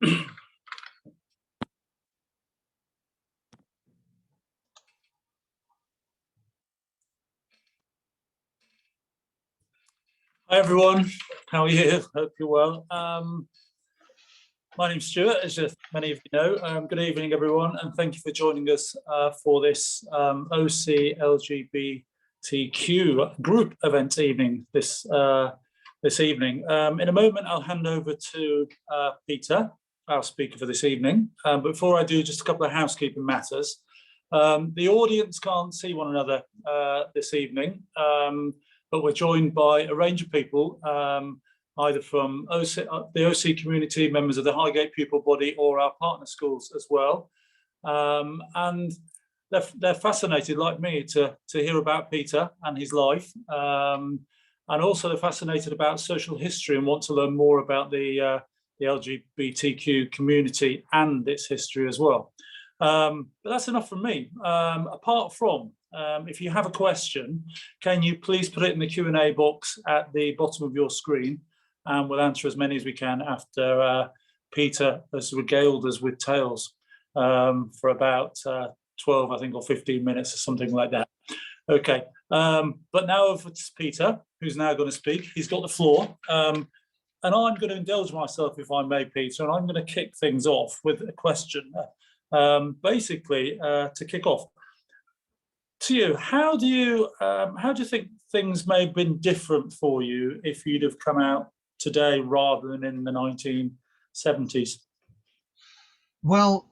Hi everyone, how are you? Hope you're well. My name's Stuart, as many of you know. Good evening everyone, and thank you for joining us for this OC LGBTQ group event evening this evening. In a moment I'll hand over to Peter, our speaker for this evening. But before I do, just a couple of housekeeping matters. The audience can't see one another this evening, but we're joined by a range of people, either from the OC community, members of the Highgate pupil body, or our partner schools as well. And they're fascinated, like me, to hear about Peter and his life. And also they're fascinated about social history and want to learn more about the LGBTQ community and its history as well. But that's enough from me. Apart from, if you have a question, can you please put it in the Q&A box at the bottom of your screen, and we'll answer as many as we can after Peter has regaled us with tales for about 12, I think, or 15 minutes or something like that. Okay, but now over to Peter, who's now going to speak. He's got the floor. And I'm going to indulge myself, if I may, Peter, and I'm going to kick things off with a question. Basically, to kick off, to you, how do you think things may have been different for you if you'd have come out today rather than in the 1970s? Well,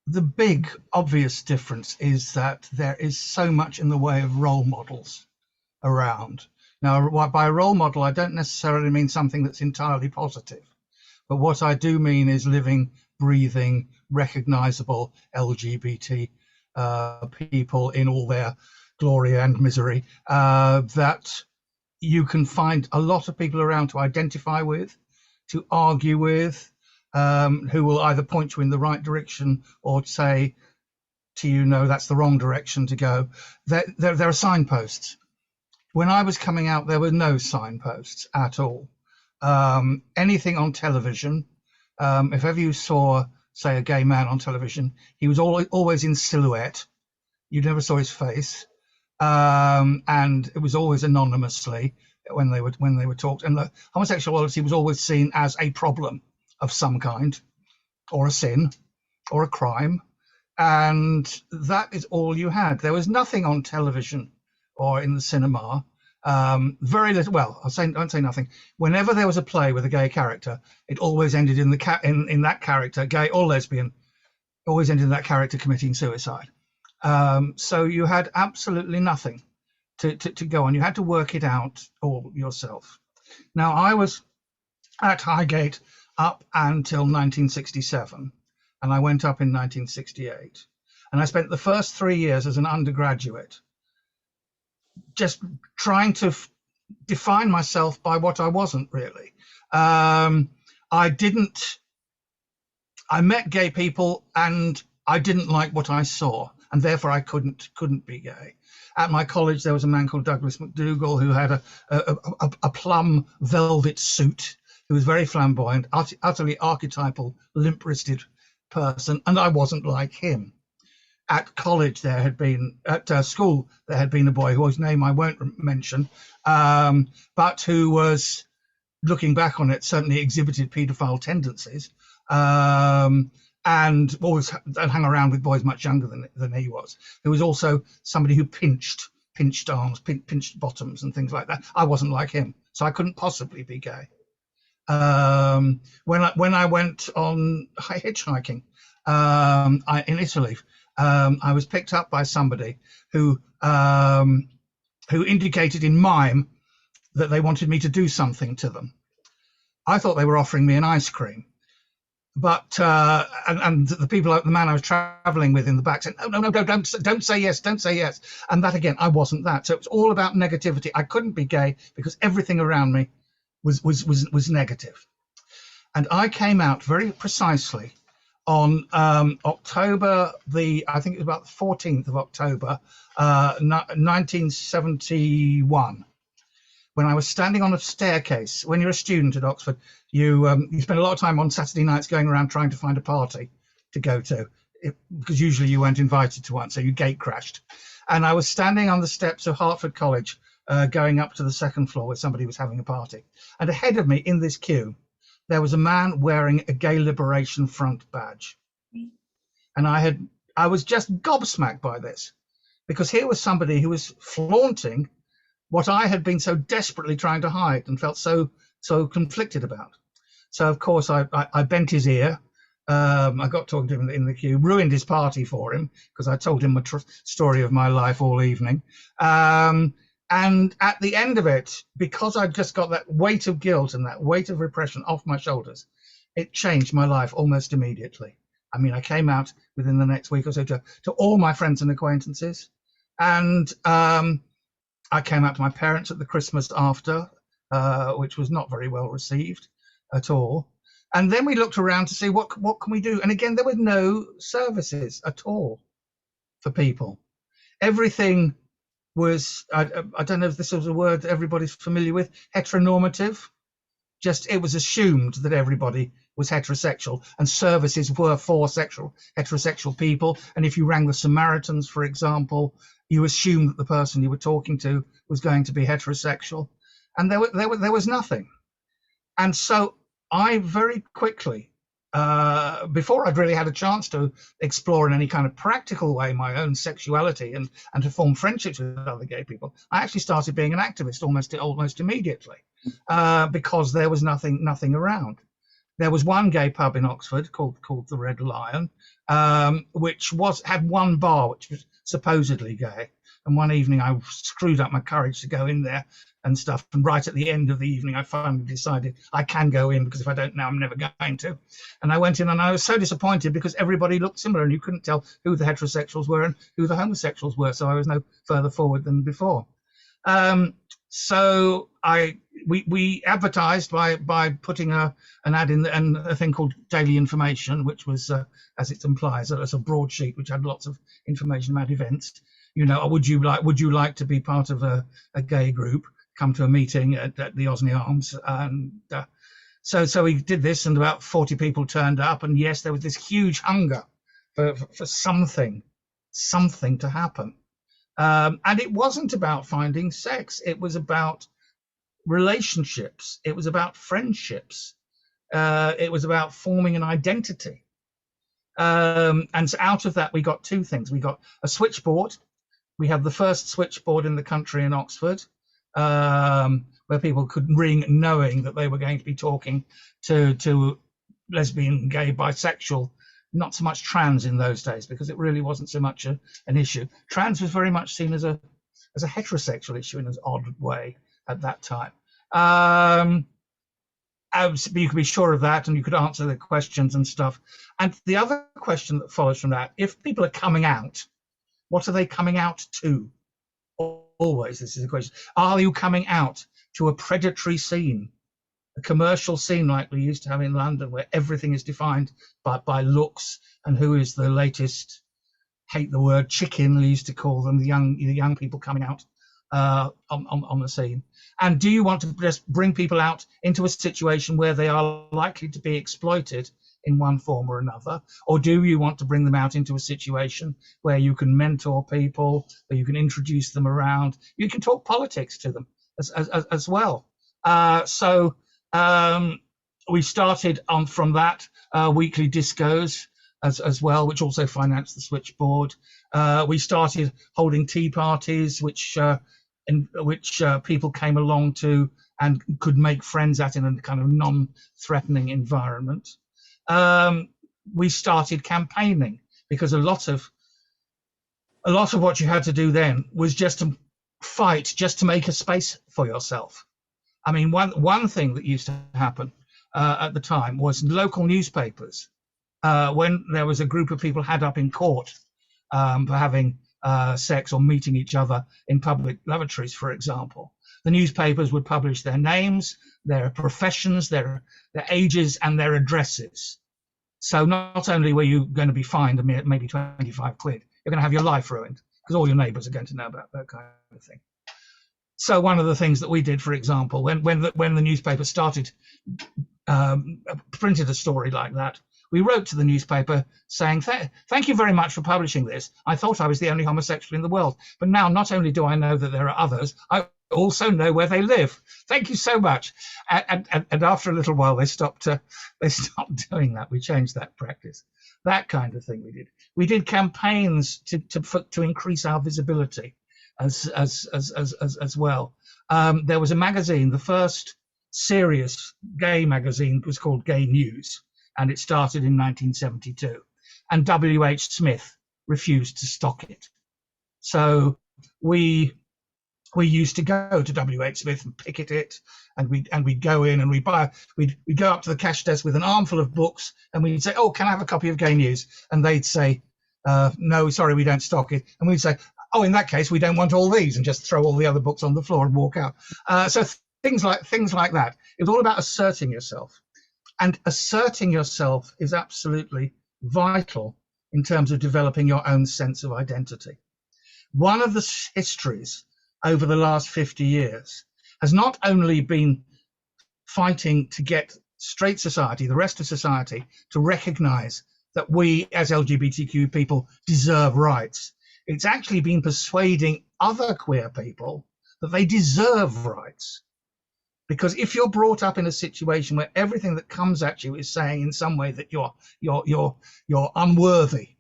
the big obvious difference is that there is so much in the way of role models around. Now, by role model, I don't necessarily mean something that's entirely positive, but what I do mean is living, breathing, recognizable LGBT people in all their glory and misery, that you can find a lot of people around to identify with, to argue with, who will either point you in the right direction or say to you, no, that's the wrong direction to go. There are signposts. When I was coming out, there were no signposts at all. Anything on television, if ever you saw, say, a gay man on television, he was always in silhouette. You never saw his face, and it was always anonymously when they were talked. And homosexuality was always seen as a problem of some kind, or a sin, or a crime, and that is all you had. There was nothing on television or in the cinema. Very little. Well, I won't say nothing. Whenever there was a play with a gay character, it always ended in that character, gay or lesbian, always ended in that character committing suicide. So you had absolutely nothing to go on. You had to work it out all yourself. Now, I was at Highgate up until 1967, and I went up in 1968. And I spent the first 3 years as an undergraduate just trying to define myself by what I wasn't really. I met gay people and I didn't like what I saw, and therefore I couldn't be gay. At my college, there was a man called Douglas McDougall who had a plum velvet suit, who was very flamboyant, utterly archetypal, limp-wristed person, and I wasn't like him. At college, at school, there had been a boy whose name I won't mention, but who was, looking back on it, certainly exhibited paedophile tendencies, and always hung around with boys much younger than he was. Who was also somebody who pinched arms, pinched bottoms and things like that. I wasn't like him, so I couldn't possibly be gay. When I went on hitchhiking in Italy, I was picked up by somebody who indicated in mime that they wanted me to do something to them. I thought they were offering me an ice cream, but and the man I was traveling with in the back said, no, don't say yes, don't say yes. And that again, I wasn't that. So it was all about negativity. I couldn't be gay because everything around me was negative. And I came out very precisely on October I think it was about the 14th of October, 1971, when I was standing on a staircase. When you're a student at Oxford, you spend a lot of time on Saturday nights going around trying to find a party to go to, because usually you weren't invited to one, so you gate crashed. And I was standing on the steps of Hertford College, going up to the second floor where somebody was having a party. And ahead of me in this queue, there was a man wearing a Gay Liberation Front badge. And I was just gobsmacked by this, because here was somebody who was flaunting what I had been so desperately trying to hide and felt so conflicted about. So of course I bent his ear. I got talking to him in the queue, ruined his party for him because I told him a story of my life all evening. And at the end of it, because I'd just got that weight of guilt and that weight of repression off my shoulders, it changed my life almost immediately. I mean, I came out within the next week or so to all my friends and acquaintances. And I came out to my parents at the Christmas after, which was not very well received at all. And then we looked around to see what can we do. And again, there were no services at all for people. Everything was, I don't know if this was a word everybody's familiar with, heteronormative. Just, it was assumed that everybody was heterosexual and services were for heterosexual people. And if you rang the Samaritans, for example, you assumed that the person you were talking to was going to be heterosexual. And there was nothing. And so I very quickly, before I'd really had a chance to explore in any kind of practical way my own sexuality and to form friendships with other gay people, I actually started being an activist almost immediately, because there was nothing around. There was one gay pub in Oxford called the Red Lion, which had one bar which was supposedly gay. And one evening I screwed up my courage to go in there and stuff. And right at the end of the evening, I finally decided I can go in, because if I don't now, I'm never going to. And I went in and I was so disappointed because everybody looked similar and you couldn't tell who the heterosexuals were and who the homosexuals were. So I was no further forward than before. So we advertised by putting an ad in and a thing called Daily Information, which was, as it implies, as a broadsheet which had lots of information about events. You know, would you like to be part of a gay group? Come to a meeting at the Osney Arms. And so we did this, and about 40 people turned up. And yes, there was this huge hunger for something to happen. And it wasn't about finding sex. It was about relationships. It was about friendships. It was about forming an identity. And so out of that, we got two things. We got a switchboard. We had the first switchboard in the country in Oxford, where people could ring knowing that they were going to be talking to lesbian, gay, bisexual, not so much trans in those days, because it really wasn't so much an issue. Trans was very much seen as a heterosexual issue in an odd way at that time. You could be sure of that, and you could answer the questions and stuff. And the other question that follows from that, if people are coming out, what are they coming out to? Always, this is the question. Are you coming out to a predatory scene, a commercial scene like we used to have in London, where everything is defined by looks and who is the latest, hate the word, chicken, we used to call them, the young people coming out on the scene? And do you want to just bring people out into a situation where they are likely to be exploited in one form or another? Or do you want to bring them out into a situation where you can mentor people, where you can introduce them around, you can talk politics to them as well? So we started on from that weekly discos as well, which also financed the switchboard. We started holding tea parties, which people came along to and could make friends at in a kind of non-threatening environment. We started campaigning, because a lot of what you had to do then was just to fight, just to make a space for yourself. I mean, one thing that used to happen at the time was local newspapers, when there was a group of people had up in court for having sex or meeting each other in public lavatories, for example. The newspapers would publish their names, their professions, their ages, and their addresses. So not only were you going to be fined maybe 25 quid, you're going to have your life ruined, because all your neighbours are going to know about that kind of thing. So one of the things that we did, for example, when the newspaper started, printed a story like that, we wrote to the newspaper saying, thank you very much for publishing this. I thought I was the only homosexual in the world, but now not only do I know that there are others, I also know where they live. Thank you so much. And after a little while, they stopped doing that. We changed that practice. That kind of thing we did. We did campaigns to increase our visibility as well. There was a magazine, the first serious gay magazine was called Gay News, and it started in 1972. And W.H. Smith refused to stock it. So we used to go to W.H. Smith and picket it, and we'd go in and we'd go up to the cash desk with an armful of books, and we'd say, "Oh, can I have a copy of Gay News?" And they'd say, "No, sorry, we don't stock it." And we'd say, "Oh, in that case, we don't want all these," and just throw all the other books on the floor and walk out. So things like that. It was all about asserting yourself, and asserting yourself is absolutely vital in terms of developing your own sense of identity. One of the histories over the last 50 years has not only been fighting to get straight society, the rest of society, to recognize that we as LGBTQ people deserve rights. It's actually been persuading other queer people that they deserve rights. Because if you're brought up in a situation where everything that comes at you is saying in some way that you're unworthy,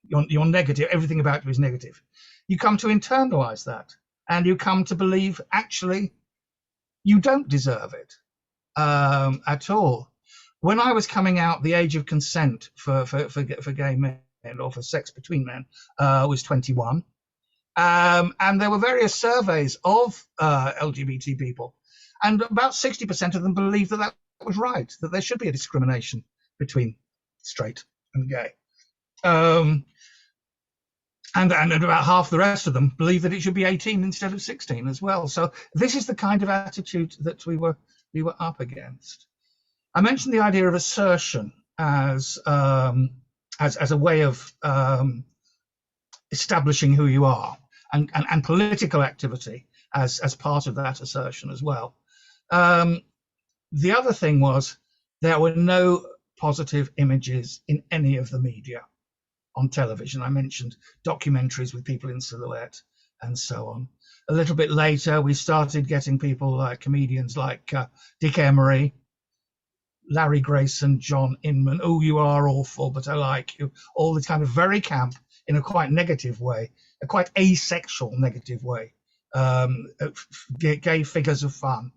you're negative, everything about you is negative, you come to internalize that. And you come to believe, actually, you don't deserve it at all. When I was coming out, the age of consent for gay men or for sex between men was 21. And there were various surveys of LGBT people. And about 60% of them believed that was right, that there should be a discrimination between straight and gay. And about half the rest of them believe that it should be 18 instead of 16 as well. So this is the kind of attitude that we were up against. I mentioned the idea of assertion as a way of establishing who you are, and political activity as part of that assertion as well. The other thing was there were no positive images in any of the media. On television, I mentioned documentaries with people in silhouette and so on. A little bit later, we started getting people like comedians like Dick Emery, Larry Grayson, John Inman. "Oh, you are awful, but I like you." All this kind of very camp, in a quite negative way, a quite asexual negative way, gay figures of fun.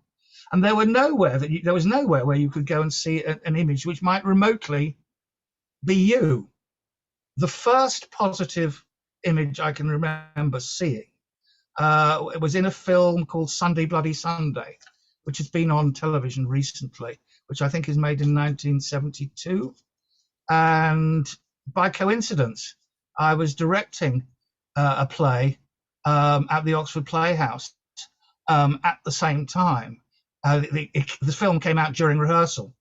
And there was nowhere where you could go and see an image which might remotely be you. The first positive image I can remember seeing it was in a film called Sunday Bloody Sunday, which has been on television recently, which I think is made in 1972. And by coincidence, I was directing a play at the Oxford Playhouse at the same time. The film came out during rehearsal,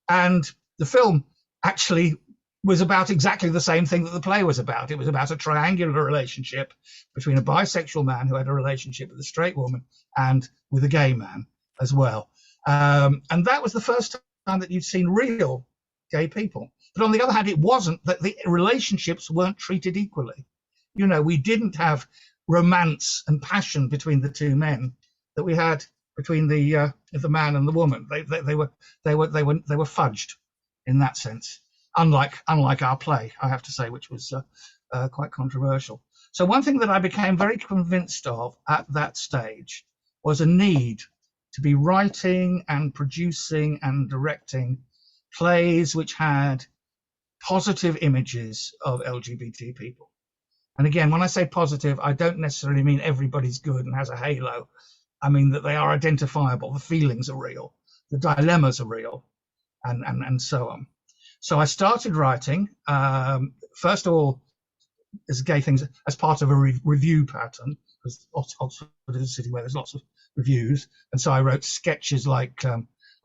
and the film actually was about exactly the same thing that the play was about. It was about a triangular relationship between a bisexual man who had a relationship with a straight woman and with a gay man as well. And that was the first time that you'd seen real gay people. But on the other hand, it wasn't that the relationships weren't treated equally. You know, we didn't have romance and passion between the two men that we had between the man and the woman. They were fudged in that sense. Unlike our play, I have to say, which was quite controversial. So one thing that I became very convinced of at that stage was a need to be writing and producing and directing plays which had positive images of LGBT people. And again, when I say positive, I don't necessarily mean everybody's good and has a halo. I mean that they are identifiable, the feelings are real, the dilemmas are real, and so on. So I started writing, first of all, as gay things, as part of a review pattern, because Oxford is a city where there's lots of reviews. And so I wrote sketches like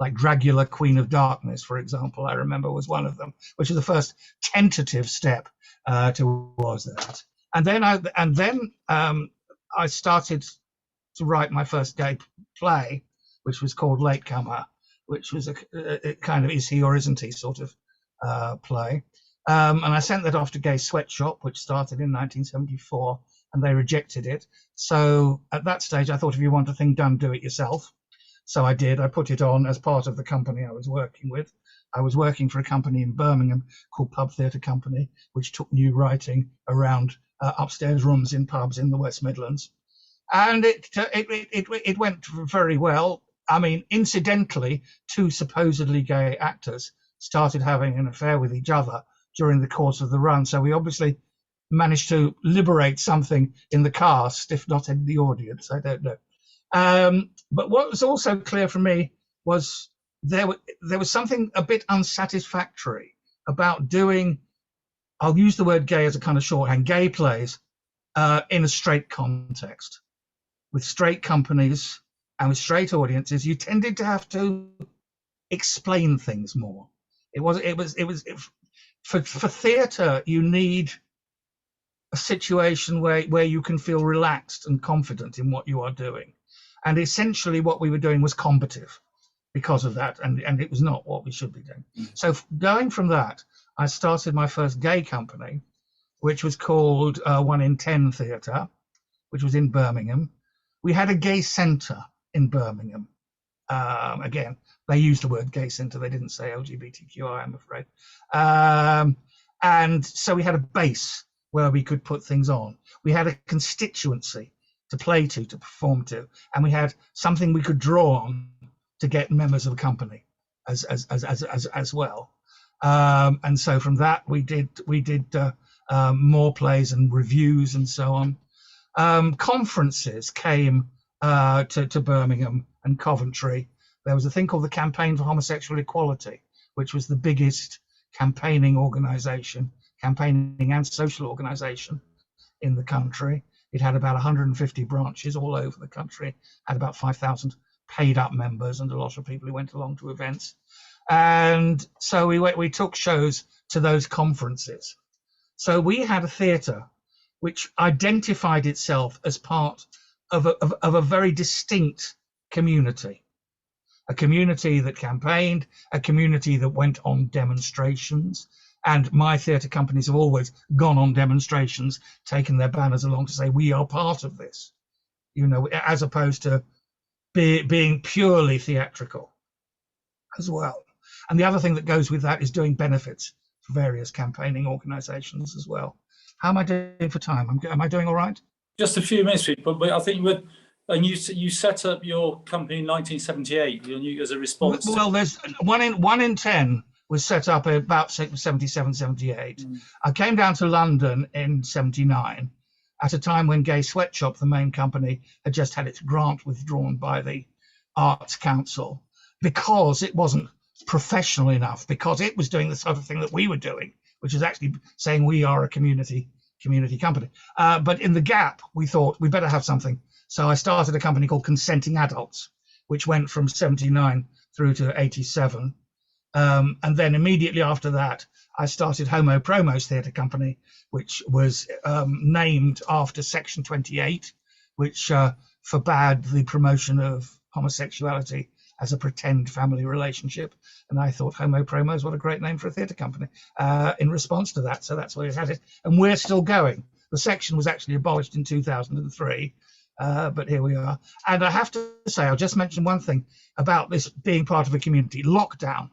Dragula, Queen of Darkness, for example, I remember was one of them, which was the first tentative step towards that. And then I started to write my first gay play, which was called Latecomer, which was a kind of is he or isn't he sort of play. And I sent that off to Gay Sweatshop, which started in 1974, and they rejected it. So at that stage, I thought, if you want a thing done, do it yourself. So I did. I put it on as part of the company I was working with. I was working for a company in Birmingham called Pub Theatre Company, which took new writing around upstairs rooms in pubs in the West Midlands. And it went very well. I mean, incidentally, two supposedly gay actors started having an affair with each other during the course of the run. So we obviously managed to liberate something in the cast, if not in the audience. I don't know. But what was also clear for me was there was something a bit unsatisfactory about doing, I'll use the word gay as a kind of shorthand, gay plays in a straight context. With straight companies and with straight audiences, you tended to have to explain things more. For theatre, you need a situation where you can feel relaxed and confident in what you are doing. And essentially what we were doing was combative because of that, and it was not what we should be doing. So going from that, I started my first gay company, which was called 1 in 10 Theatre, which was in Birmingham. We had a gay centre in Birmingham. Again, they used the word gay centre, they didn't say LGBTQ, I'm afraid. And so we had a base where we could put things on. We had a constituency to play to perform to, and we had something we could draw on to get members of the company as well. And so from that we did more plays and reviews and so on. Conferences came to Birmingham and Coventry. There was a thing called the Campaign for Homosexual Equality, which was the biggest campaigning and social organisation in the country. It had about 150 branches all over the country, had about 5,000 paid up members and a lot of people who went along to events. And so we took shows to those conferences. So we had a theatre which identified itself as part of a very distinct community. A community that campaigned, a community that went on demonstrations. And my theatre companies have always gone on demonstrations, taken their banners along to say, we are part of this, as opposed to being purely theatrical as well. And the other thing that goes with that is doing benefits for various campaigning organisations as well. How am I doing for time? Am I doing all right? Just a few minutes, but I think you set up your company in 1978 as a response. Well, there's 1 in 10 was set up about 77, 78. I came down to London in 79 at a time when Gay Sweatshop, the main company, had just had its grant withdrawn by the Arts Council because it wasn't professional enough, because it was doing the sort of thing that we were doing, which is actually saying we are a community company. But in the gap, we thought we better have something. So I started a company called Consenting Adults, which went from 79 through to 87. And then immediately after that, I started Homo Promos Theatre Company, which was named after Section 28, which forbade the promotion of homosexuality as a pretend family relationship. And I thought Homo Promos, what a great name for a theatre company, in response to that. So that's where we had it. And we're still going. The section was actually abolished in 2003. But here we are. And I have to say, I'll just mention one thing about this being part of a community. Lockdown.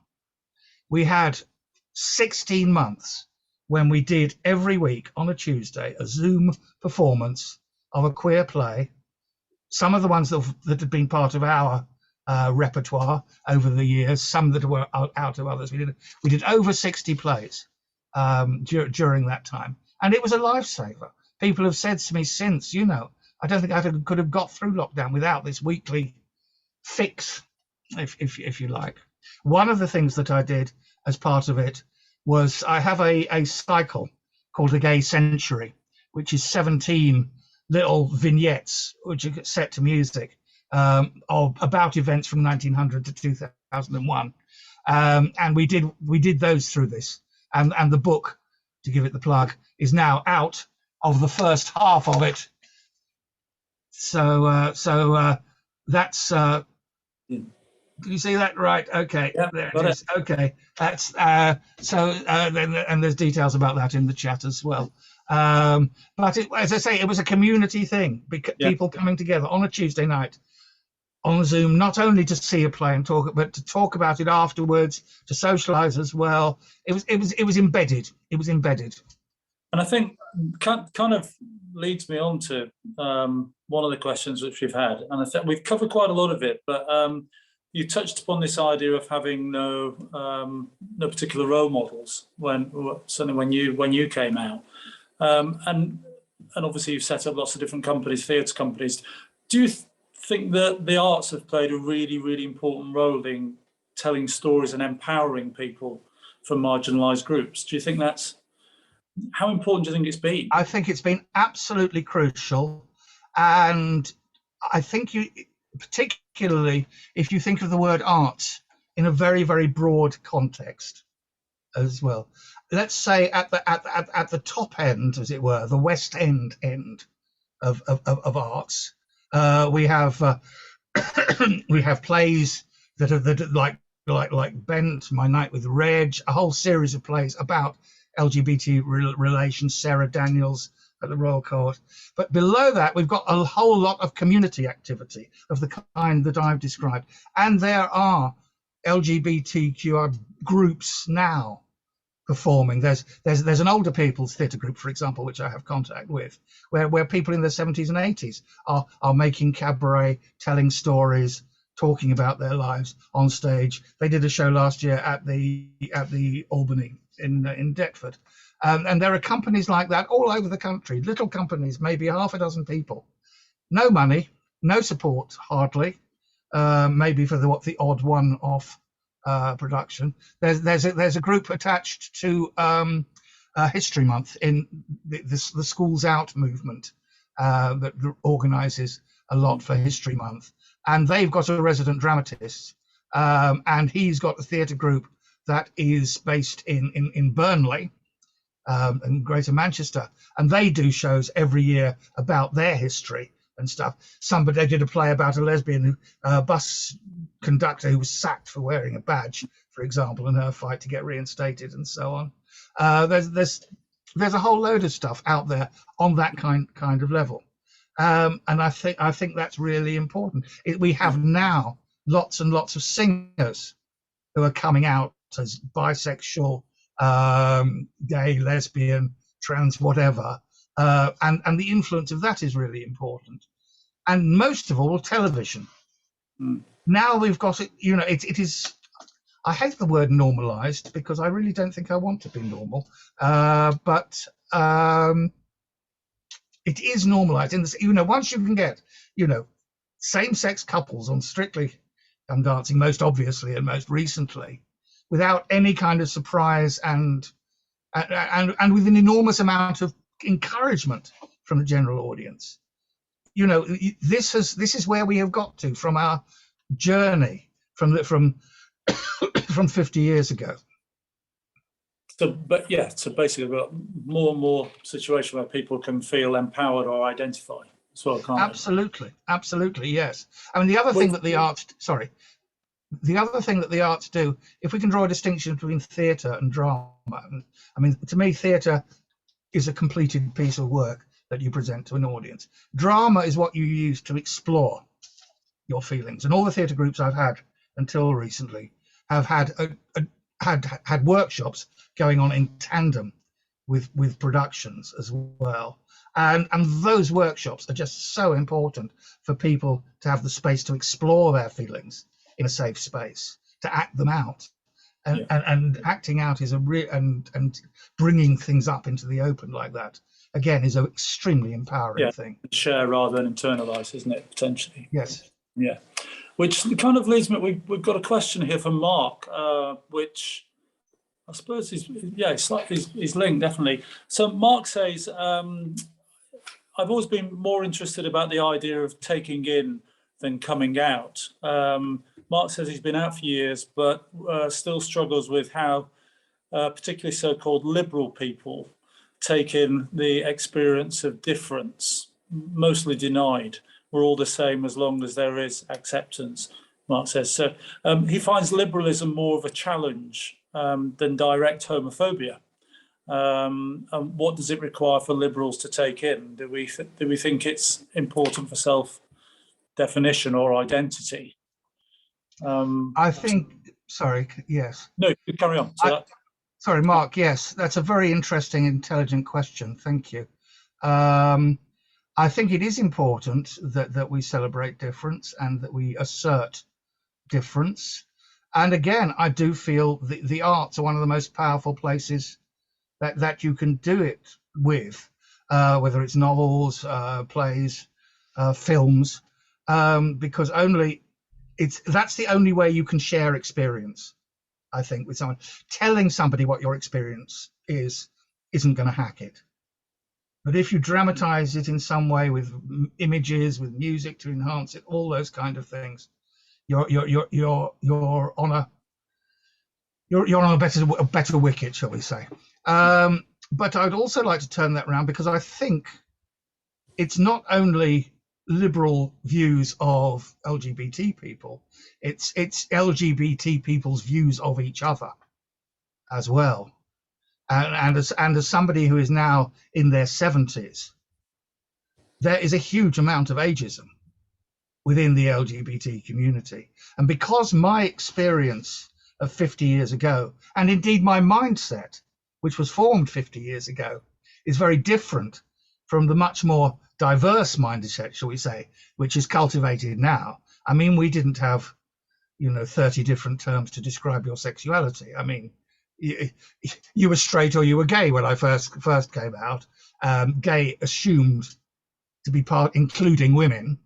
We had 16 months when we did every week on a Tuesday a Zoom performance of a queer play. Some of the ones that had been part of our repertoire over the years, some that were out of others. We did over 60 plays during that time. And it was a lifesaver. People have said to me since, I don't think I could have got through lockdown without this weekly fix, if you like. One of the things that I did as part of it was I have a cycle called the Gay Century, which is 17 little vignettes which are set to music about events from 1900 to 2001, and we did those through this, and the book, to give it the plug, is now out of the first half of it. That's. Do you see that? Right. Okay. Yeah, there got it is. Okay. That's then, and there's details about that in the chat as well. But as I say, it was a community thing. People coming together on a Tuesday night on Zoom, not only to see a play and talk, but to talk about it afterwards, to socialize as well. It was embedded. It was embedded. And I think kind of leads me on to one of the questions which we've had, and I think we've covered quite a lot of it, but you touched upon this idea of having no particular role models certainly when you came out, and obviously you've set up lots of different companies, theatre companies. Do you think that the arts have played a really, really important role in telling stories and empowering people from marginalised groups? Do you think how important do you think it's been? I think it's been absolutely crucial, and I think particularly if you think of the word arts in a very, very broad context as well. Let's say at the top end, as it were, the West End of arts, we have we have plays that are like Bent, My Night with Reg, a whole series of plays about LGBT relations, Sarah Daniels at the Royal Court. But below that, we've got a whole lot of community activity of the kind that I've described. And there are LGBTQ groups now performing. There's an older people's theatre group, for example, which I have contact with, where people in their 70s and 80s are making cabaret, telling stories, talking about their lives on stage. They did a show last year at the Albany in Deptford, and there are companies like that all over the country. Little companies, maybe half a dozen people, no money, no support hardly, maybe for the odd one-off production. There's a group attached to History Month in the Schools Out movement that organises a lot for History Month, and they've got a resident dramatist, and he's got a theatre group that is based in Burnley, in Greater Manchester, and they do shows every year about their history and stuff. They did a play about a lesbian bus conductor who was sacked for wearing a badge, for example, and her fight to get reinstated and so on. There's a whole load of stuff out there on that kind of level, and I think that's really important. We have now lots and lots of singers who are coming out as bisexual, gay, lesbian, trans, whatever, and the influence of that is really important. And most of all, television. Now we've got it. It is. I hate the word normalized because I really don't think I want to be normal, but it is normalized in this. Once you can get, same-sex couples on Strictly Come Dancing, most obviously and most recently, without any kind of surprise and with an enormous amount of encouragement from the general audience. This is where we have got to from our journey from 50 years ago. So basically we've got more and more situations where people can feel empowered or identify as well, can't they? Absolutely, yes. I mean, the other thing that the arts do, if we can draw a distinction between theatre and drama, I mean, to me, theatre is a completed piece of work that you present to an audience. Drama is what you use to explore your feelings. And all the theatre groups I've had until recently have had workshops going on in tandem with productions as well. And those workshops are just so important for people to have the space to explore their feelings in a safe space, to act them out. And acting out is and bringing things up into the open like that, again, is an extremely empowering thing. Share rather than internalize, isn't it, potentially? Yes. Yeah. Which kind of leads me, we've got a question here from Mark, which I suppose is linked, definitely. So Mark says, I've always been more interested about the idea of taking in than coming out. Mark says he's been out for years, but still struggles with how particularly so-called liberal people take in the experience of difference, mostly denied, we're all the same as long as there is acceptance, Mark says. So he finds liberalism more of a challenge than direct homophobia. And what does it require for liberals to take in? Do we think it's important for self-definition or identity? I think, sorry, yes. No, carry on. Sorry, Mark, yes, that's a very interesting, intelligent question. Thank you. I think it is important that we celebrate difference and that we assert difference. And again, I do feel the arts are one of the most powerful places that you can do it with, whether it's novels, plays, films, because that's the only way you can share experience, I think, with someone. Telling somebody what your experience isn't going to hack it. But if you dramatize it in some way with images, with music to enhance it, all those kind of things, you're on a better wicket, shall we say? But I'd also like to turn that around, because I think it's not only liberal views of LGBT people, it's LGBT people's views of each other as well. And as somebody who is now in their 70s, there is a huge amount of ageism within the LGBT community. And because my experience of 50 years ago, and indeed my mindset, which was formed 50 years ago, is very different from the much more diverse mindset, shall we say, which is cultivated now. I mean, we didn't have, 30 different terms to describe your sexuality. I mean, you were straight or you were gay when I first came out. Gay assumed to be including women,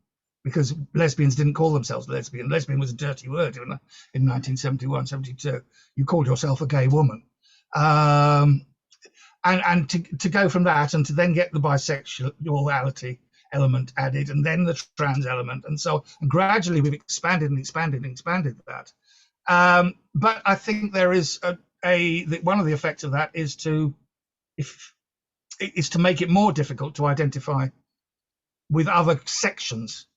because lesbians didn't call themselves lesbian. Lesbian was a dirty word in 1971, 72. You called yourself a gay woman. And to go from that and to then get the bisexuality element added, and then the trans element, and gradually we've expanded that. But I think there is one of the effects of that is to make it more difficult to identify with other sections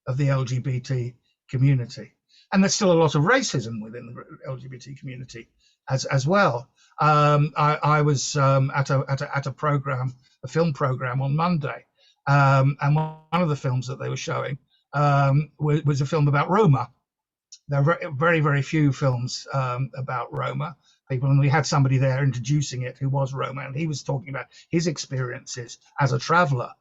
of the LGBT community. And there's still a lot of racism within the LGBT community as well. I was at a program, a film program on Monday, and one of the films that they were showing was a film about Roma. There are very, very few films about Roma people, and we had somebody there introducing it who was Roma, and he was talking about his experiences as a traveller,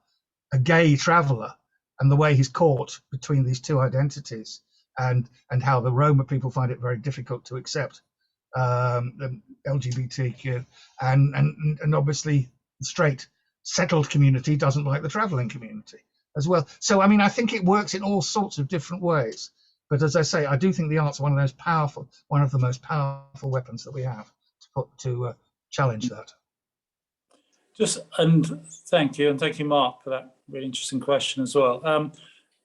a gay traveller, and the way he's caught between these two identities, and how the Roma people find it very difficult to accept the LGBTQ, and obviously the straight settled community doesn't like the travelling community as well. So I mean, I think it works in all sorts of different ways. But as I say, I do think the arts are one of the most powerful weapons that we have to challenge that. Thank you, Mark, for that really interesting question as well.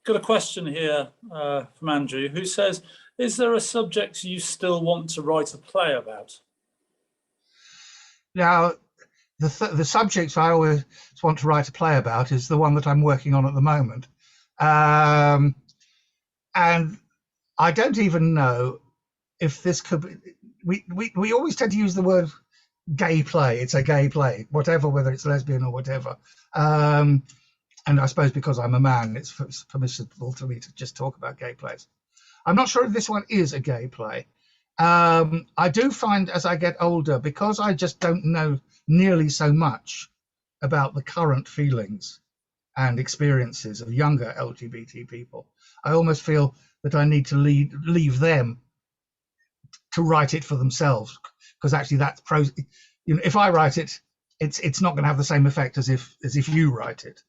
Got a question here from Andrew, who says, is there a subject you still want to write a play about? Now, the subject I always want to write a play about is the one that I'm working on at the moment. And I don't even know if this could be, we always tend to use the word gay play. It's a gay play, whatever, whether it's lesbian or whatever. And I suppose because I'm a man, it's permissible for me to just talk about gay plays. I'm not sure if this one is a gay play. I do find as I get older, because I just don't know nearly so much about the current feelings and experiences of younger LGBT people, I almost feel that I need to leave them to write it for themselves, because actually that's if I write it, it's not going to have the same effect as if you write it.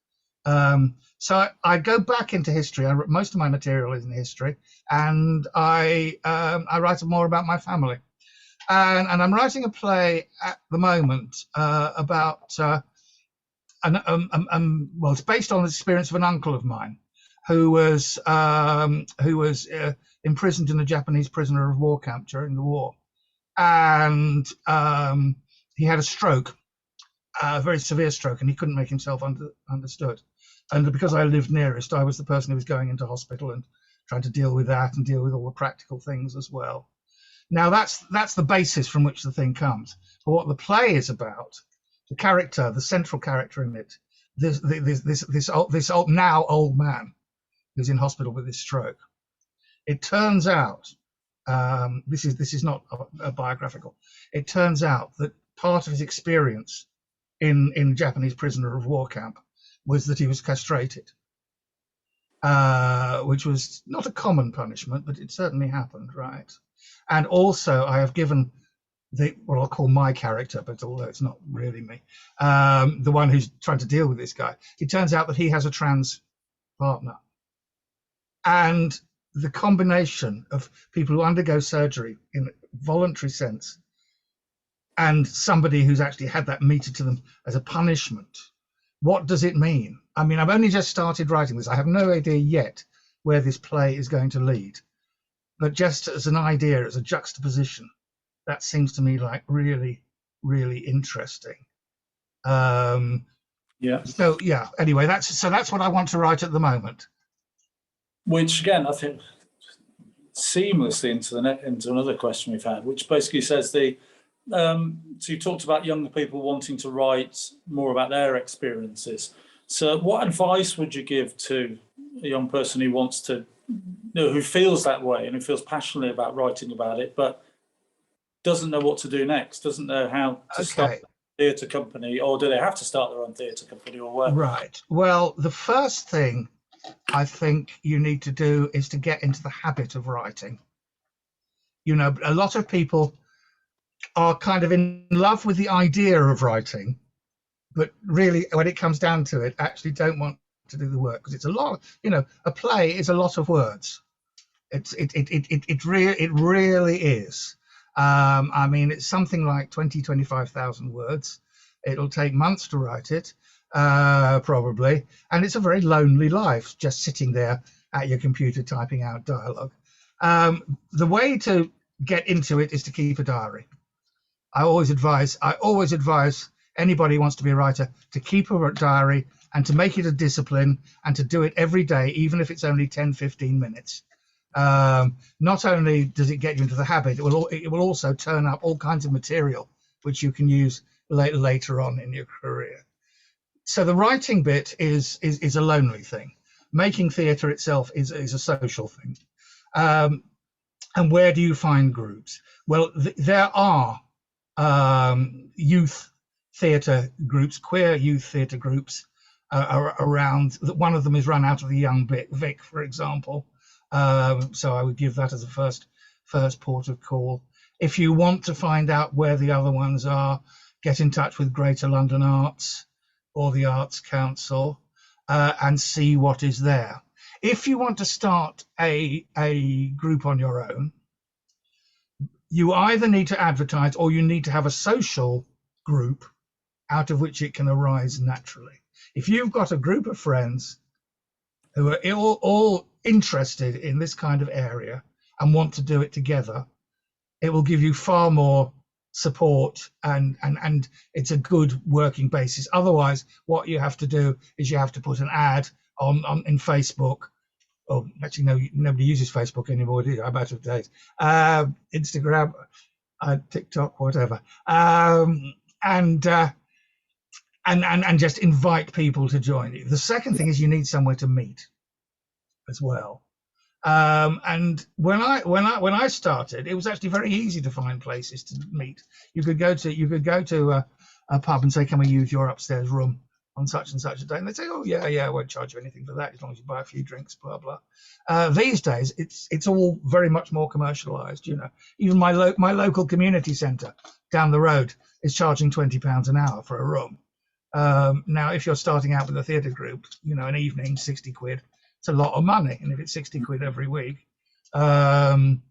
So I go back into history. Most of my material is in history, and I write more about my family. And I'm writing a play at the moment about well, it's based on the experience of an uncle of mine who was imprisoned in a Japanese prisoner of war camp during the war, and he had a stroke, a very severe stroke, and he couldn't make himself understood. And because I lived nearest, I was the person who was going into hospital and trying to deal with that and deal with all the practical things as well. Now that's the basis from which the thing comes. But what the play is about, the character, the central character in it, this old, now old man who's in hospital with his stroke. It turns out, this is not a biographical. It turns out that part of his experience in Japanese prisoner of war camp was that he was castrated, which was not a common punishment, but it certainly happened, right? And also, I have given what I'll call my character, but although it's not really me, the one who's trying to deal with this guy. It turns out that he has a trans partner, and the combination of people who undergo surgery in a voluntary sense and somebody who's actually had that meted to them as a punishment. What does it mean? I mean, I've only just started writing this. I have no idea yet where this play is going to lead, but just as an idea, as a juxtaposition, that seems to me like really, really interesting. Yeah. So yeah, anyway, that's what I want to write at the moment. Which again, I think seamlessly into another question we've had, which basically says so you talked about younger people wanting to write more about their experiences. So what advice would you give to a young person who wants to, who feels that way and who feels passionately about writing about it, but doesn't know what to do next, doesn't know how to start a theatre company, or do they have to start their own theatre company, or what? Right. Well, the first thing I think you need to do is to get into the habit of writing. You know, a lot of people are kind of in love with the idea of writing, but really when it comes down to it, actually don't want to do the work, because it's a lot, a play is a lot of words. It really is. I mean, it's something like 25,000 words. It'll take months to write it, probably, and it's a very lonely life, just sitting there at your computer typing out dialogue. The way to get into it is to keep a diary. I always advise anybody who wants to be a writer to keep a diary and to make it a discipline and to do it every day, even if it's only 10-15 minutes. Not only does it get you into the habit, it will also turn up all kinds of material which you can use later on in your career. So the writing bit is a lonely thing. Making theatre itself is a social thing. And where do you find groups? Well, there are youth theatre groups, queer youth theatre groups around. One of them is run out of the Young Vic, for example. So I would give that as a first port of call. If you want to find out where the other ones are, get in touch with Greater London Arts or the Arts Council and see what is there. If you want to start a group on your own, you either need to advertise or you need to have a social group out of which it can arise naturally. If you've got a group of friends who are all interested in this kind of area and want to do it together, it will give you far more support and it's a good working basis. Otherwise, what you have to do is you have to put an ad in Facebook. Oh, actually, no, nobody uses Facebook anymore, do you? I'm out of date. Instagram, TikTok, whatever, and just invite people to join you. The second thing is you need somewhere to meet as well. And when I started, it was actually very easy to find places to meet. You could go to a pub and say, "Can we use your upstairs room on such and such a day?" And they'd say, "Oh yeah, I won't charge you anything for that as long as you buy a few drinks." Blah blah. These days, it's all very much more commercialized. Even my local community centre down the road is charging £20 an hour for a room. Now, if you're starting out with a theatre group, an evening, 60 quid. It's a lot of money, and if it's 60 quid every week, and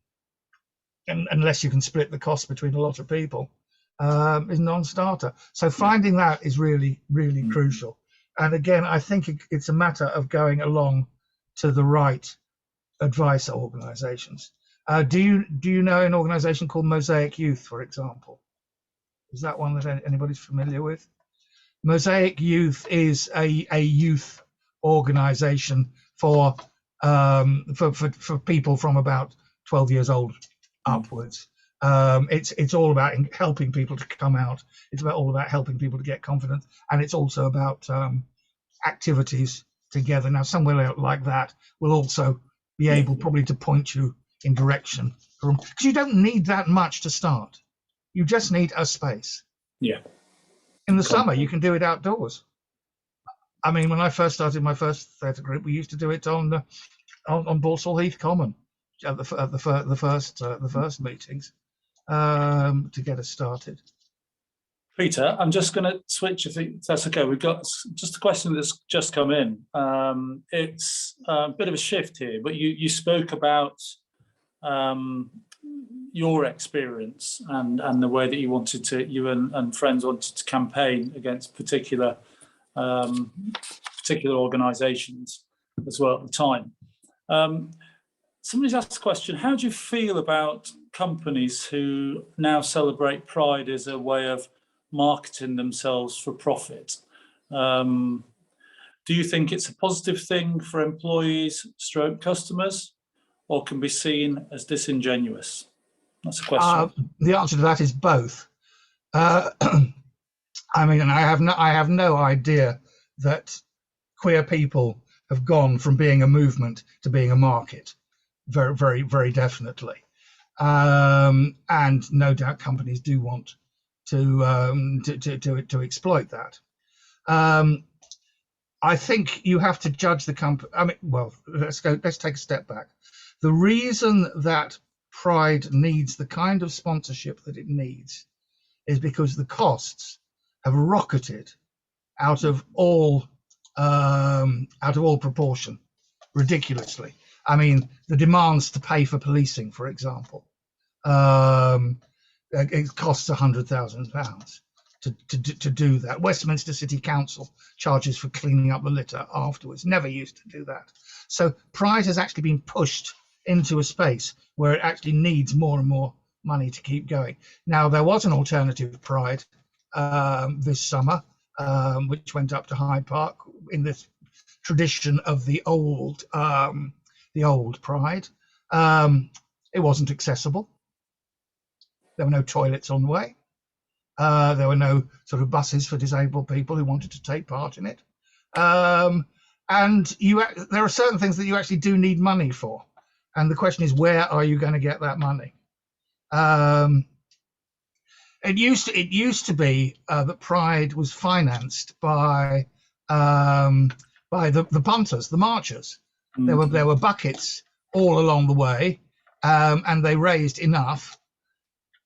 unless you can split the cost between a lot of people, is non-starter. So finding that is really, really crucial. And again, I think it's a matter of going along to the right advice organisations. Do you know an organisation called Mosaic Youth, for example? Is that one that anybody's familiar with? Mosaic Youth is a youth organisation for people from about 12 years old upwards. It's all about helping people to come out. It's all about helping people to get confidence, and it's also about activities together. Now, somewhere like that will also be able probably to point you in direction, because you don't need that much to start. You just need a space. Yeah. In the summer, you can do it outdoors. I mean, when I first started my first theatre group, we used to do it on Balsall Heath Common at the first meetings to get us started. Peter, I'm just going to switch if that's okay. We've got just a question that's just come in. It's a bit of a shift here, but you spoke about your experience and the way that you and friends wanted to campaign against particular organisations as well at the time. Somebody's asked the question, how do you feel about companies who now celebrate Pride as a way of marketing themselves for profit? Do you think it's a positive thing for employees / customers, or can be seen as disingenuous? That's a question. The answer to that is both. I mean, I have no idea that queer people have gone from being a movement to being a market, very, very, very definitely. And no doubt companies do want to exploit that. I think you have to judge the company. I mean, well, let's take a step back. The reason that Pride needs the kind of sponsorship that it needs is because the costs have rocketed out of all proportion, ridiculously. I mean, the demands to pay for policing, for example, it costs £100,000 to do that. Westminster City Council charges for cleaning up the litter afterwards. Never used to do that. So Pride has actually been pushed into a space where it actually needs more and more money to keep going. Now, there was an alternative Pride this summer, which went up to Hyde Park in this tradition of the old Pride. It wasn't accessible. There were no toilets on the way. There were no sort of buses for disabled people who wanted to take part in it. And there are certain things that you actually do need money for. And the question is, where are you going to get that money? It used to be that Pride was financed by the punters, the marchers. Mm-hmm. There were buckets all along the way, and they raised enough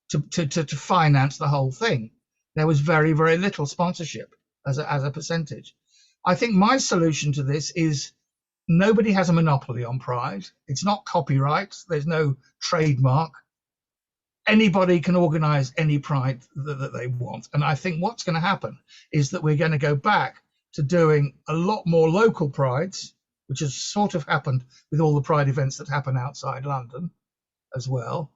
to finance the whole thing. There was very, very little sponsorship as a percentage. I think my solution to this is nobody has a monopoly on Pride. It's not copyright. There's no trademark. Anybody can organise any Pride that they want. And I think what's going to happen is that we're going to go back to doing a lot more local Prides, which has sort of happened with all the Pride events that happen outside London as well.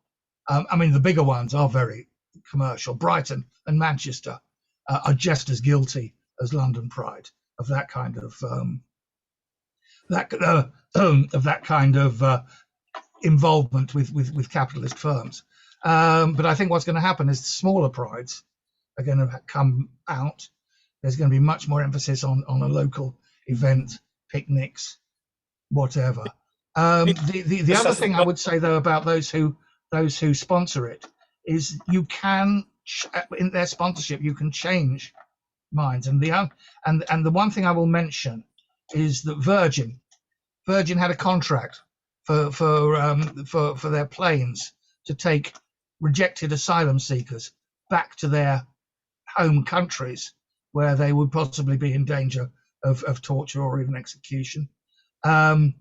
I mean, the bigger ones are very commercial. Brighton and Manchester are just as guilty as London Pride of that kind of involvement with capitalist firms. But I think what's going to happen is the smaller Prides are going to come out. There's going to be much more emphasis on a local event, picnics, whatever. The other thing I would say though about those who sponsor it is you can in their sponsorship you can change minds. And the one thing I will mention is that Virgin had a contract for their planes to take rejected asylum seekers back to their home countries where they would possibly be in danger of torture or even execution. And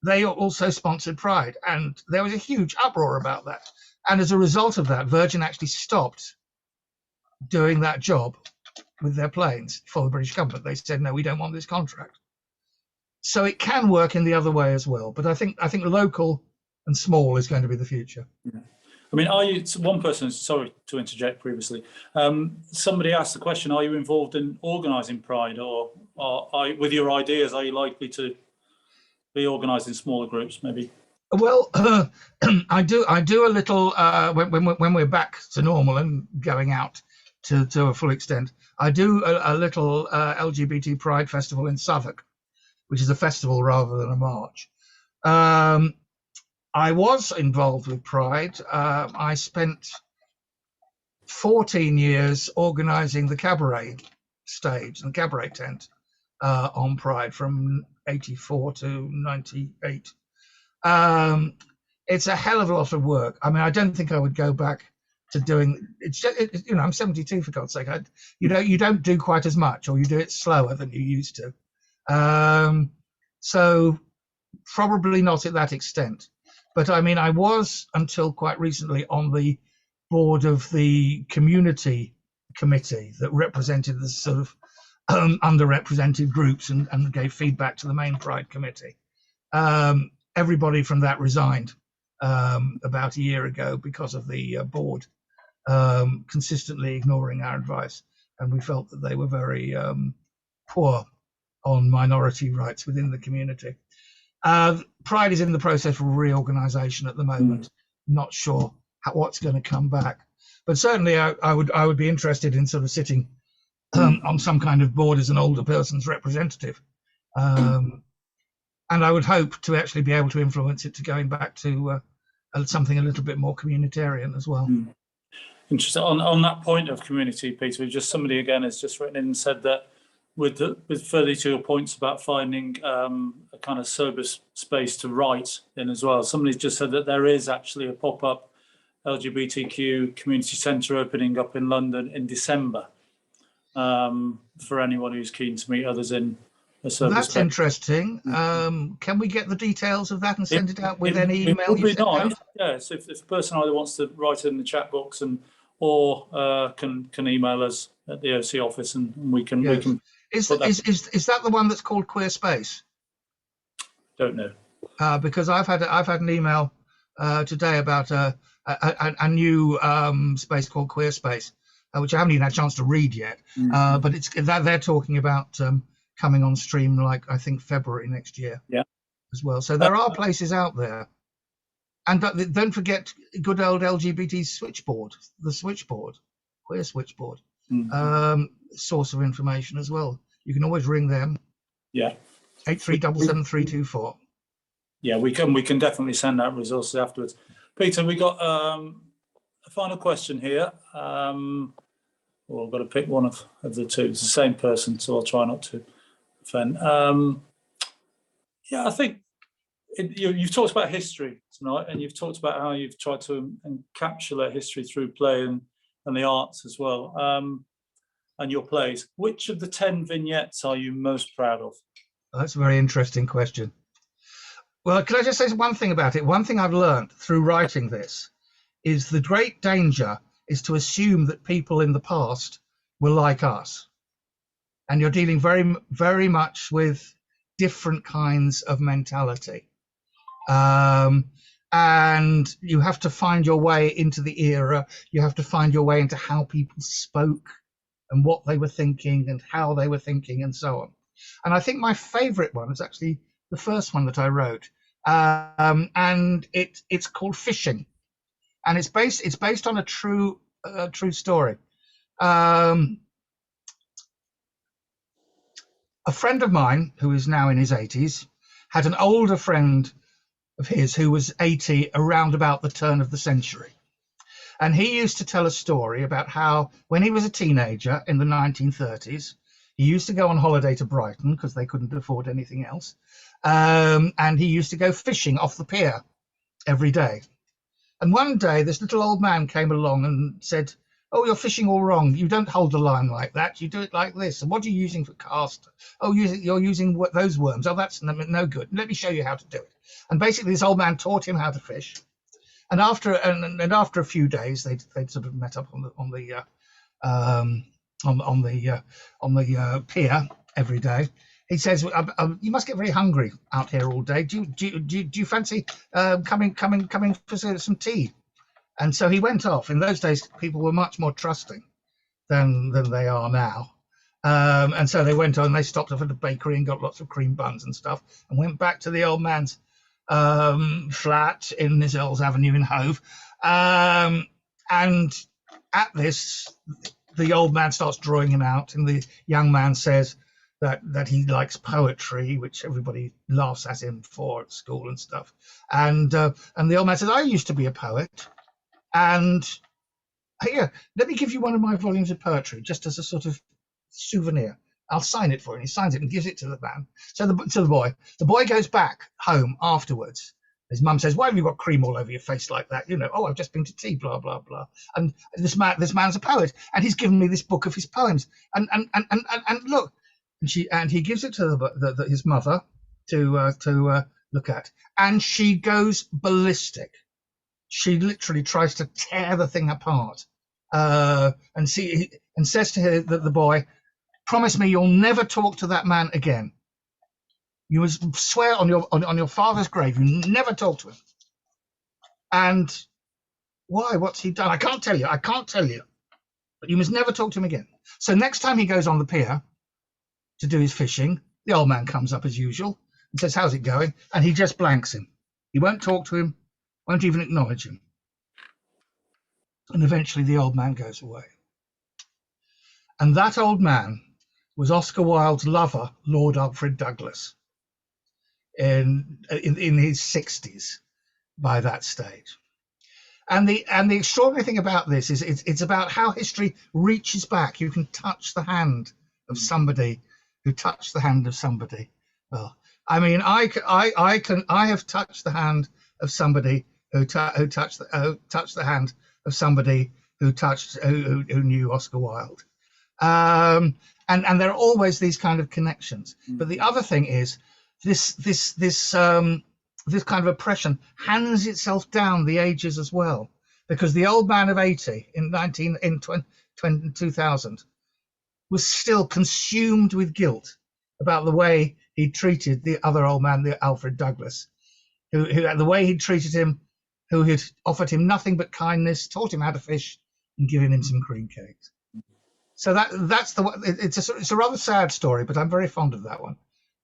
they also sponsored Pride, and there was a huge uproar about that. And as a result of that, Virgin actually stopped doing that job with their planes for the British government. They said, no, we don't want this contract. So it can work in the other way as well. But I think local and small is going to be the future. Yeah. I mean, one person, sorry to interject previously, somebody asked the question, are you involved in organising Pride, or with your ideas, are you likely to be organised in smaller groups, maybe? Well, I do a little, when we're back to normal and going out to a full extent, I do a little LGBT Pride festival in Southwark, which is a festival rather than a march. I was involved with Pride. I spent 14 years organising the cabaret stage and cabaret tent on Pride from 84 to 98. It's a hell of a lot of work. I mean, I don't think I would go back to doing it's just, you know, I'm 72 for God's sake. You don't do quite as much, or you do it slower than you used to. So probably not at that extent. But I mean, I was until quite recently on the board of the community committee that represented the sort of underrepresented groups and gave feedback to the main Pride committee. Everybody from that resigned about a year ago because of the board consistently ignoring our advice, and we felt that they were very poor on minority rights within the community. Pride is in the process of reorganisation at the moment. Not sure what's going to come back, but certainly I would be interested in sort of sitting on some kind of board as an older person's representative, and I would hope to actually be able to influence it to going back to something a little bit more communitarian as well. Interesting. On that point of community, Peter, somebody again has just written in and said that with further to your points about finding a kind of sober space to write in as well, somebody's just said that there is actually a pop-up LGBTQ community centre opening up in London in December for anyone who's keen to meet others in a sober space. That's interesting. Can we get the details of that and send it out with any email? It would be nice. Yes, if the person either wants to write it in the chat box or can email us at the OC office, and we can. Yes. Is that the one that's called Queer Space? Don't know. Because I've had an email today about a new space called Queer Space, which I haven't even had a chance to read yet. But it's that they're talking about coming on stream, like I think February next year. Yeah. As well. So there are places out there, and don't forget good old LGBT switchboard, the switchboard, Queer Switchboard. Source of information as well. You can always ring them. Yeah. 8377 Yeah, we can definitely send out resources afterwards. Peter, we got a final question here. Well, I've got to pick one of the two. It's the same person, so I'll try not to offend. Yeah, I think you've talked about history tonight, and you've talked about how you've tried to encapsulate history through play and the arts as well, and your plays. Which of the 10 vignettes are you most proud of? That's a very interesting question. Well, can I just say one thing about it? One thing I've learned through writing this is the great danger is to assume that people in the past were like us. And you're dealing very, very much with different kinds of mentality. And you have to find your way into the era. You have to find your way into how people spoke and what they were thinking and how they were thinking and so on. And I think my favorite one is actually the first one that I wrote. And it's called Fishing. And it's based on a true story. A friend of mine who is now in his 80s had an older friend of his who was 80 around about the turn of the century. And he used to tell a story about how when he was a teenager in the 1930s, he used to go on holiday to Brighton because they couldn't afford anything else. And he used to go fishing off the pier every day. And one day this little old man came along and said, "Oh, you're fishing all wrong. You don't hold the line like that. You do it like this. And what are you using for cast? Oh, you're using those worms. Oh, that's no good. Let me show you how to do it." And basically this old man taught him how to fish. And after a few days, they'd sort of met up on the pier every day. He says, "You must get very hungry out here all day. Do you fancy coming for some tea?" And so he went off. In those days, people were much more trusting than they are now. And so they went on, they stopped off at the bakery and got lots of cream buns and stuff, and went back to the old man's flat in Nizelles Avenue in Hove. And at this, the old man starts drawing him out, and the young man says that he likes poetry, which everybody laughs at him for at school and stuff. And the old man says, I used to be a poet, and here, let me give you one of my volumes of poetry, just as a sort of souvenir. I'll sign it for him. He signs it and gives it to the man. So to the boy. The boy goes back home afterwards. His mum says, why have you got cream all over your face like that? You know, oh, I've just been to tea, blah, blah, blah. And this man's a poet, and he's given me this book of his poems. And look, and he gives it to his mother to look at. And she goes ballistic. She literally tries to tear the thing apart. And says to the boy, promise me you'll never talk to that man again. You must swear on your father's grave you never talk to him. And why? What's he done? I can't tell you. But you must never talk to him again. So next time he goes on the pier to do his fishing, the old man comes up as usual and says, how's it going? And he just blanks him. He won't talk to him, won't even acknowledge him. And eventually the old man goes away. And that old man was Oscar Wilde's lover, Lord Alfred Douglas, in his 60s by that stage. And the extraordinary thing about this is it's about how history reaches back. You can touch the hand of somebody who touched the hand of somebody. Well, I mean, I have touched the hand of somebody who touched the hand of somebody who knew Oscar Wilde. And there are always these kind of connections. But the other thing is this kind of oppression hands itself down the ages as well, because the old man of 80 in 2000 was still consumed with guilt about the way he treated the other old man, the Alfred Douglas, who the way he treated him, who had offered him nothing but kindness, taught him how to fish, and given him some cream cakes. So that's it's a rather sad story, but I'm very fond of that one.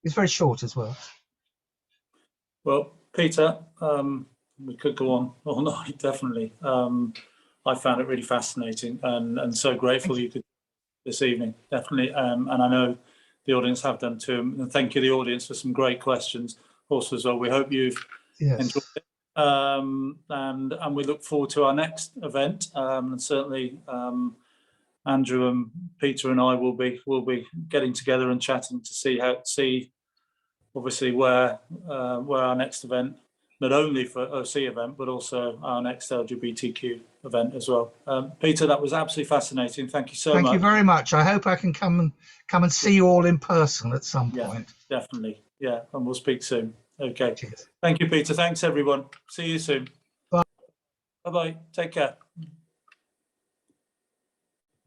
It's very short as well. Well, Peter, we could go on all night, definitely. I found it really fascinating and so grateful you could this evening, definitely. And I know the audience have done too. And thank you, the audience, for some great questions also as well. We hope you've enjoyed it. And we look forward to our next event. And certainly Andrew and Peter and I will be getting together and chatting to see obviously where our next event, not only for OC event, but also our next LGBTQ event as well. Peter, that was absolutely fascinating. Thank you so much. Thank you very much. I hope I can come and see you all in person at some point. Definitely. Yeah, and we'll speak soon. Okay. Cheers. Thank you, Peter. Thanks, everyone. See you soon. Bye. Bye-bye. Take care.